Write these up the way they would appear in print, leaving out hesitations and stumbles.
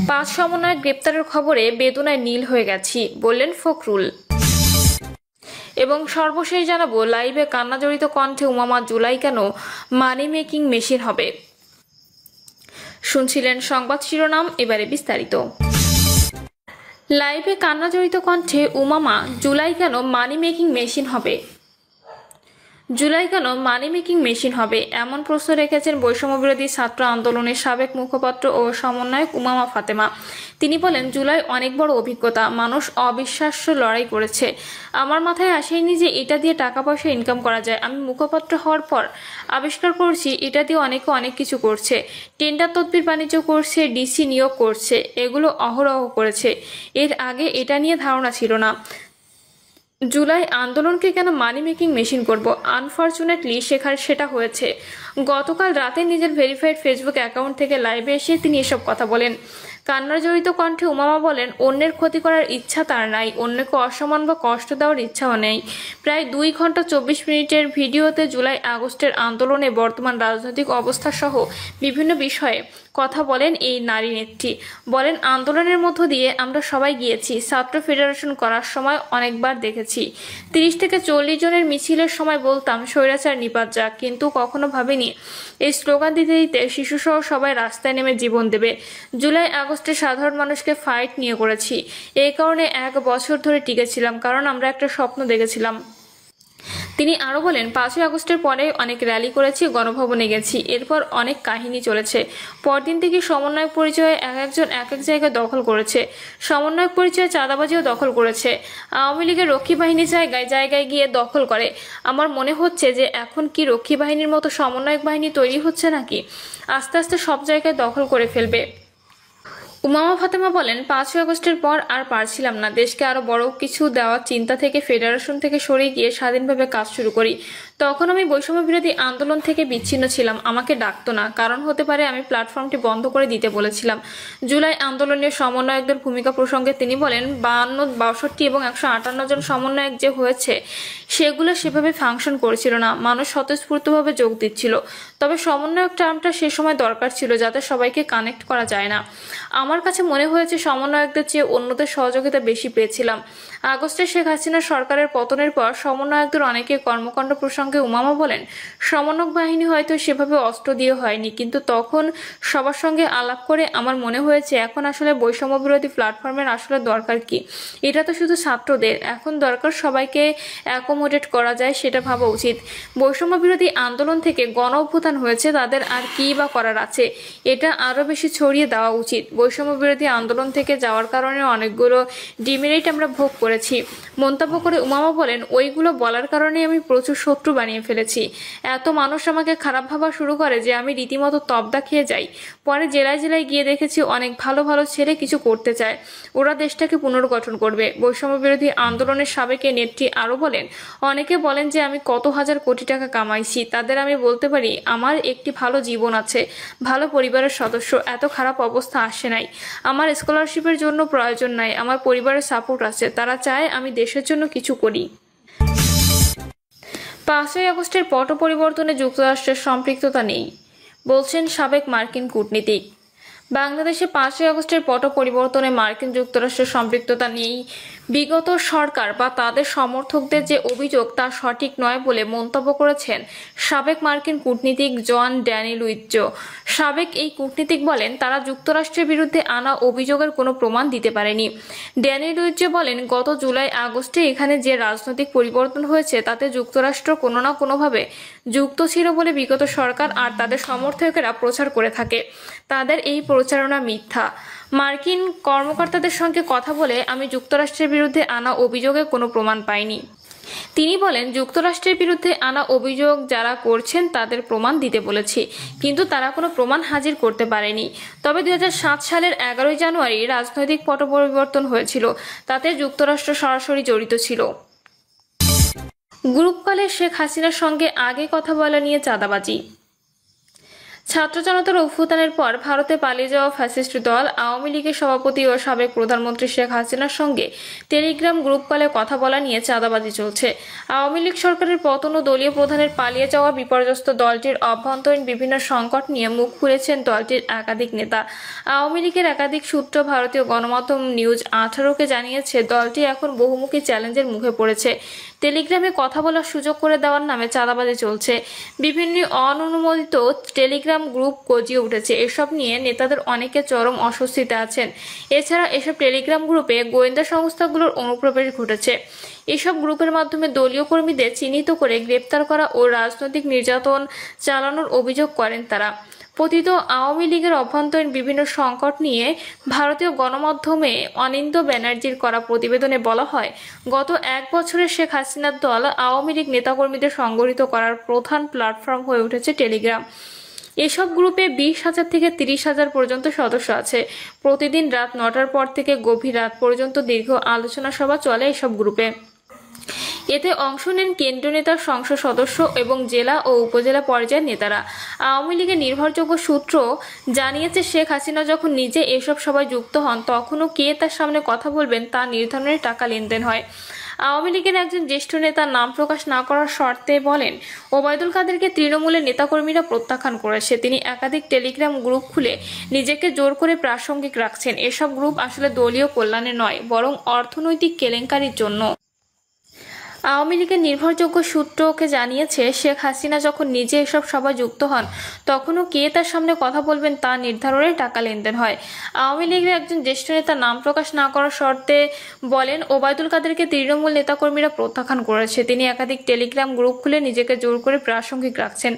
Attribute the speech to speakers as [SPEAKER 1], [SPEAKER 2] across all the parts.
[SPEAKER 1] 5 সমন্বয়ক গ্রেপ্তারের খবরে বেদনায় নীল হয়ে গেছি বললেন ফখরুল। এবং সর্বশেষ জানাবো, লাইভে কান্নাজড়িত কণ্ঠে উমামা, জুলাই কেন মানি মেকিং মেশিন হবে। শুনছিলেন সংবাদ শিরোনাম, এবারে বিস্তারিত। লাইভে কান্নাজড়িত কণ্ঠে উমামা, জুলাই কেন মানি মেকিং মেশিন হবে। জুলাই কেন মানি মেকিং মেশিন হবে এমন প্রশ্ন রেখেছেন বৈষম্যবিরোধী ছাত্র আন্দোলনের সাবেক মুখপাত্র ও সমন্বয়ক উমামা ফাতেমা। তিনি বলেন, জুলাই অনেক বড় অভিজ্ঞতা, মানুষ অবিশ্বাস্য লড়াই করেছে। আমার মাথায় আসেনি যে এটা দিয়ে টাকা পয়সা ইনকাম করা যায়। আমি মুখপাত্র হওয়ার পর আবিষ্কার করছি এটা দিয়ে অনেকে অনেক কিছু করছে, টেন্ডার তদবির বাণিজ্য করছে, ডিসি নিয়োগ করছে, এগুলো অহরহ করেছে। এর আগে এটা নিয়ে ধারণা ছিল না। জুলাই আন্দোলনকে কেন মানি মেকিং মেশিন করব? আনফরচুনেটলি সেটা হয়েছে। গতকাল রাতে নিজের ভেরিফাইড ফেসবুক অ্যাকাউন্ট থেকে লাইভে এসে তিনি এসব কথা বলেন। কান্নাজড়িত কণ্ঠে উমামা বলেন, অন্যের ক্ষতি করার ইচ্ছা তার নাই, অন্যকে অসম্মান বা কষ্ট দেওয়ার ইচ্ছাও নেই। প্রায় 2 ঘন্টা 24 মিনিটের ভিডিওতে জুলাই আগস্টের আন্দোলনে বর্তমান রাজনৈতিক অবস্থা সহ বিভিন্ন বিষয়ে কথা বলেন এই নারী নেত্রী। বলেন, আন্দোলনের মধ্য দিয়ে আমরা সবাই গিয়েছি। ছাত্র ফেডারেশন করার সময় অনেকবার দেখেছি 30 থেকে 40 জনের মিছিলের সময় বলতাম স্বৈরাচার নিপাত যাক, কিন্তু কখনো ভাবিনি এই স্লোগান দিতে দিতে শিশুসহ সবাই রাস্তায় নেমে জীবন দেবে। জুলাই আগস্টে সাধারণ মানুষকে ফাইট নিয়ে করেছি। এই কারণে 1 বছর ধরে টিকেছিলাম, কারণ আমরা একটা স্বপ্ন দেখেছিলাম। তিনি আরো বলেন, 5ই আগস্টের পরে অনেক র্যালি করেছি, গণভবনে গেছি, এরপর অনেক কাহিনী চলেছে। পরদিন থেকে সমন্বয়ক পরিচয়ে একজন এক এক জায়গায় দখল করেছে। সমন্বয়ক পরিচয়ে চাঁদাবাজিও দখল করেছে। আওয়ামী লীগের রক্ষী বাহিনীর জায়গায় জায়গায় গিয়ে দখল করে। আমার মনে হচ্ছে যে এখন কি রক্ষী বাহিনীর মতো সমন্বয়ক বাহিনী তৈরি হচ্ছে নাকি? আস্তে আস্তে সব জায়গায় দখল করে ফেলবে। উমামা ফাতেমা বলেন, 5ই আগস্টের পর আর পারছিলাম না। দেশকে আরো বড় কিছু দেওয়ার চিন্তা থেকে ফেডারেশন থেকে সরে গিয়ে স্বাধীনভাবে কাজ শুরু করি। তখন আমি বৈষম্য বিরোধী আন্দোলন থেকে বিচ্ছিন্ন ছিলাম, আমাকে ডাকতো না। কারণ হতে পারে আমি প্ল্যাটফর্মটি বন্ধ করে দিতে বলেছিলাম। জুলাই আন্দোলনের সমন্বয়কদের ভূমিকা প্রসঙ্গে তিনি বলেন, 52, 62 এবং 158 জন সমন্বয়ক যে হয়েছে সেগুলো সেভাবে ফাংশন করেছিল না। মানুষ স্বতঃস্ফূর্তভাবে যোগ দিচ্ছিল। তবে সমন্বয়ক টার্মটা সে সময় দরকার ছিল, যাতে সবাইকে কানেক্ট করা যায় না। আমার কাছে মনে হয়েছে সমন্বয়কদের চেয়ে অন্যদের সহযোগিতা বেশি পেয়েছিলাম। আগস্টে শেখ হাসিনা সরকারের পতনের পর সমন্বয়কদের অনেকে কর্মকাণ্ড প্রসঙ্গে উমামা বলেন, সমন্বয়ক বাহিনী হয়তো সেভাবে অস্ত্র দিয়ে হয়নি, কিন্তু তখন সবার সঙ্গে আলাপ করে আমার মনে হয়েছে এখন আসলে বৈষম্য বিরোধী প্ল্যাটফর্মের আসলে দরকার কি। এটা তো শুধু ছাত্রদের, এখন দরকার সবাইকে অ্যাকোমোডেট করা যায় সেটা ভাবা উচিত। বৈষম্য বিরোধী আন্দোলন থেকে গণ অভ্যুত্থান হয়েছে, তাদের আর কি বা করার আছে, এটা আরো বেশি ছড়িয়ে দেওয়া উচিত। বৈষম্য বিরোধী আন্দোলন থেকে যাওয়ার কারণে অনেকগুলো ডিমেরিট আমরা ভোগ করেছি। মন্তব্য করে উমামা বলেন, ওইগুলো বলার কারণে আমি প্রচুর শত্রু বানিয়ে ফেলেছি। এত মানুষ আমাকে খারাপ ভাবা শুরু করে যে আমি রীতিমতো তবদা খেয়ে যাই। পরে জেলায় জেলায় গিয়ে দেখেছি অনেক ভালো ভালো ছেলে কিছু করতে চায়, ওরা দেশটাকে পুনর্গঠন করবে। বৈষম্য বিরোধী আন্দোলনের সাবেক নেত্রী আরো বলেন, অনেকে বলেন যে আমি কত হাজার কোটি টাকা কামাইছি, তাদের আমি বলতে পারি আমার একটি ভালো জীবন আছে, ভালো পরিবারের সদস্য, এত খারাপ অবস্থা আসে নাই। আমার স্কলারশিপের জন্য প্রয়োজন নাই, আমার পরিবারের সাপোর্ট আছে, তারা চায় আমি দেশের জন্য কিছু করি। 5ই আগস্টের পট পরিবর্তনে যুক্তরাষ্ট্রের সম্পৃক্ততা নেই বলছেন সাবেক মার্কিন কূটনীতিক। বাংলাদেশে 5ই আগস্টের পট পরিবর্তনে মার্কিন যুক্তরাষ্ট্রের সম্পৃক্ততা নেই বিগত সরকার বা তাদের সমর্থকদের যে অভিযোগ তা সঠিক নয় বলে মন্তব্য করেছেন সাবেক মার্কিন কূটনীতিক জন ড্যানি লুইজো। সাবেক এই কূটনীতিক বলেন, তারা যুক্তরাষ্ট্রের বিরুদ্ধে আনা অভিযোগের কোনো প্রমাণ দিতে পারেনি। ড্যানি লুইজো বলেন, গত জুলাই আগস্টে এখানে যে রাজনৈতিক পরিবর্তন হয়েছে তাতে যুক্তরাষ্ট্র কোনো না কোনোভাবে যুক্ত ছিল বলে বিগত সরকার আর তাদের সমর্থকেরা প্রচার করে থাকে। তাদের এই প্রচারণা মিথ্যা। মার্কিন কর্মকর্তাদের সঙ্গে কথা বলে আমি যুক্তরাষ্ট্রের বিরুদ্ধে আনা অভিযোগে কোনো প্রমাণ পাইনি। তিনি বলেন, যুক্তরাষ্ট্রের বিরুদ্ধে আনা অভিযোগ যারা করছেন তাদের প্রমাণ দিতে বলেছি, কিন্তু তারা কোনো প্রমাণ হাজির করতে পারেনি। তবে 2007 সালের 11ই জানুয়ারি রাজনৈতিক পট পরিবর্তন হয়েছিল, তাতে যুক্তরাষ্ট্র সরাসরি জড়িত ছিল। গ্রুপ কলে শেখ হাসিনার সঙ্গে আগে কথা বলা নিয়ে চাঁদাবাজি। ছাত্র জনতার অভ্যুত্থানের পর ভারতে পালিয়ে যাওয়া ফ্যাসিস্ট দল আওয়ামী লীগের সভাপতি ও সাবেক প্রধানমন্ত্রী শেখ হাসিনার সঙ্গে টেলিগ্রাম গ্রুপ কলে কথা বলা নিয়ে চাঁদাবাজি চলছে। আওয়ামী লীগ সরকারের পতন ও দলীয় প্রধানের পালিয়ে যাওয়া বিপর্যস্ত দলটির অভ্যন্তরীণ বিভিন্ন সংকট নিয়ে মুখ খুলেছেন দলটির একাধিক নেতা। আওয়ামী লীগের একাধিক সূত্র ভারতীয় গণমাধ্যম নিউজ 18কে জানিয়েছে, দলটি এখন বহুমুখী চ্যালেঞ্জের মুখে পড়েছে। টেলিগ্রামে কথা বলার সুযোগ করে দেওয়ার নামে চাঁদাবাজি চলছে। বিভিন্ন অননুমোদিত টেলিগ্রাম গ্রুপ গজিয়ে উঠেছে। এসব নিয়ে নেতাদের অনেকে চরম অস্বস্তিতে আছেন। এছাড়া এসব টেলিগ্রাম গ্রুপে গোয়েন্দা সংস্থাগুলোর অনুপ্রবেশ ঘটেছে। এসব গ্রুপের মাধ্যমে দলীয় কর্মীদের চিহ্নিত করে গ্রেপ্তার করা ও রাজনৈতিক নির্যাতন চালানোর অভিযোগ করেন তারা। পতিত আওয়ামী লীগের অভ্যন্তরীণ বিভিন্ন সংকট নিয়ে ভারতীয় গণমাধ্যমে অনিন্দ্য ব্যানার্জির করা প্রতিবেদনে বলা হয়, গত 1 বছরে শেখ হাসিনার দল আওয়ামী লীগ নেতাকর্মীদের সংগঠিত করার প্রধান প্ল্যাটফর্ম হয়ে উঠেছে টেলিগ্রাম। এসব গ্রুপে 20,000 থেকে 30,000 পর্যন্ত সদস্য আছে। প্রতিদিন রাত 9টার পর থেকে গভীর রাত পর্যন্ত দীর্ঘ আলোচনা সভা চলে এসব গ্রুপে। এতে অংশ নেন কেন্দ্রীয় নেতার সংসদ সদস্য এবং জেলা ও উপজেলা পর্যায়ের নেতারা। আওয়ামী লীগের নির্ভরযোগ্য সূত্র জানিয়েছে, শেখ হাসিনা যখন নিজে এসব সভায় যুক্ত হন, তখনও কে তার সামনে কথা বলবেন তা নির্ধারণের টাকা লেনদেন হয়। আওয়ামী লীগের একজন জ্যেষ্ঠ নেতা নাম প্রকাশ না করার শর্তে বলেন, ওবায়দুল কাদেরকে তৃণমূলের নেতাকর্মীরা প্রত্যাখ্যান করেছে। তিনি একাধিক টেলিগ্রাম গ্রুপ খুলে নিজেকে জোর করে প্রাসঙ্গিক রাখছেন। এসব গ্রুপ আসলে দলীয় কল্যাণে নয়, বরং অর্থনৈতিক কেলেঙ্কারির জন্য। আওয়ামী লীগের নির্ভরযোগ্য সূত্রকে জানিয়েছে, শেখ হাসিনা যখন নিজে এসব সভায় যুক্ত হন, তখনও কে তার সামনে কথা বলবেন তা নির্ধারণে টাকা লেনদেন হয়। আওয়ামী লীগের একজন জ্যেষ্ঠ নেতা নাম প্রকাশ না করার শর্তে বলেন, ওবায়দুল কাদেরকে তৃণমূল নেতাকর্মীরা প্রত্যাখ্যান করেছে। তিনি একাধিক টেলিগ্রাম গ্রুপ খুলে নিজেকে জোর করে প্রাসঙ্গিক রাখছেন।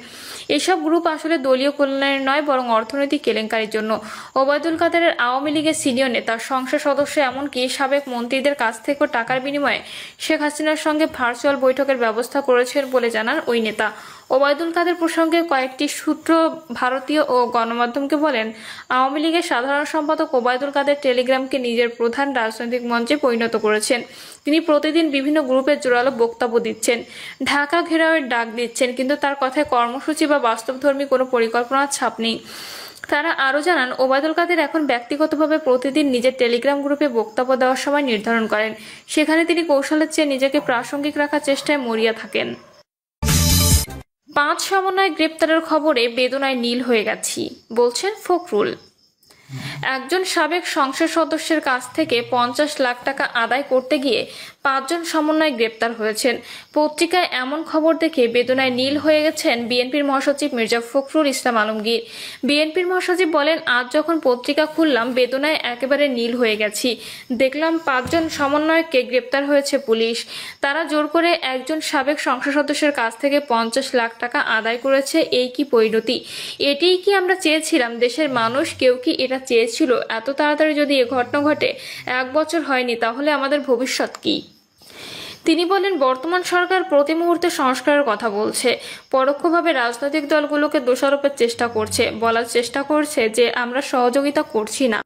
[SPEAKER 1] এসব গ্রুপ আসলে দলীয় কল্যাণের নয়, বরং অর্থনৈতিক কেলেঙ্কারির জন্য। ওবায়দুল কাদেরের আওয়ামী লীগের সিনিয়র নেতা, সংসদ সদস্য, এমনকি সাবেক মন্ত্রীদের কাছ থেকেও টাকার বিনিময়ে শেখ হাসিনার সঙ্গে ভার্চুয়াল বৈঠকের ব্যবস্থা করেছেন বলে জানান ওই নেতা। ওবায়দুল কাদের প্রসঙ্গে কয়েকটি সূত্র ভারতীয় ও গণমাধ্যমকে বলেন, আওয়ামী লীগের সাধারণ সম্পাদক ওবায়দুল কাদের টেলিগ্রামকে নিজের প্রধান রাজনৈতিক মঞ্চে পরিণত করেছেন। তিনি প্রতিদিন বিভিন্ন গ্রুপে জোরালো বক্তব্য দিচ্ছেন, ঢাকা ঘেরাওয়ের ডাক দিচ্ছেন, কিন্তু তার কথায় কর্মসূচি বা বাস্তবধর্মী কোনো পরিকল্পনার ছাপ নেই। তারা আরও জানান, ওবায়দুল কাদের এখন ব্যক্তিগতভাবে প্রতিদিন নিজের টেলিগ্রাম গ্রুপে বক্তব্য দেওয়ার সময় নির্ধারণ করেন। সেখানে তিনি কৌশলের চেয়ে নিজেকে প্রাসঙ্গিক রাখার চেষ্টায় মরিয়া থাকেন। 5 সমন্বয় গ্রেপ্তারের খবরে বেদনায় নীল হয়ে গেছি, বলছেন ফখরুল। একজন সাবেক সংসদ সদস্যের কাছ থেকে 50 লাখ টাকা আদায় করতে গিয়ে 5 জন সমন্বয় গ্রেপ্তার হয়েছেন। পত্রিকায় এমন খবর দেখে বেদনায় নীল হয়ে গেছেন বিএনপির মহাসচিব মির্জা ফখরুল ইসলাম আলমগীর। বিএনপির মহাসচিব বলেন, আজ যখন পত্রিকা খুললাম, বেদনায় একেবারে নীল হয়ে গেছি। দেখলাম 5 জন সমন্বয়ককে গ্রেপ্তার হয়েছে পুলিশ। তারা জোর করে একজন সাবেক সংসদ সদস্যের কাছ থেকে 50 লাখ টাকা আদায় করেছে। এই কি পরিণতি? এটিই কি আমরা চেয়েছিলাম? দেশের মানুষ কেউ কি এটা চেয়েছিল? এত তাড়াতাড়ি যদি এ ঘটনা ঘটে, 1 বছর হয়নি, তাহলে আমাদের ভবিষ্যৎ কি? তিনি বলেন, বর্তমান সরকার প্রতি মুহূর্তে সংস্কারের কথা বলছে, পরোক্ষভাবে রাজনৈতিক দলগুলোকে দোষারোপের চেষ্টা করছে, বলার চেষ্টা করছে যে আমরা সহযোগিতা করছি না।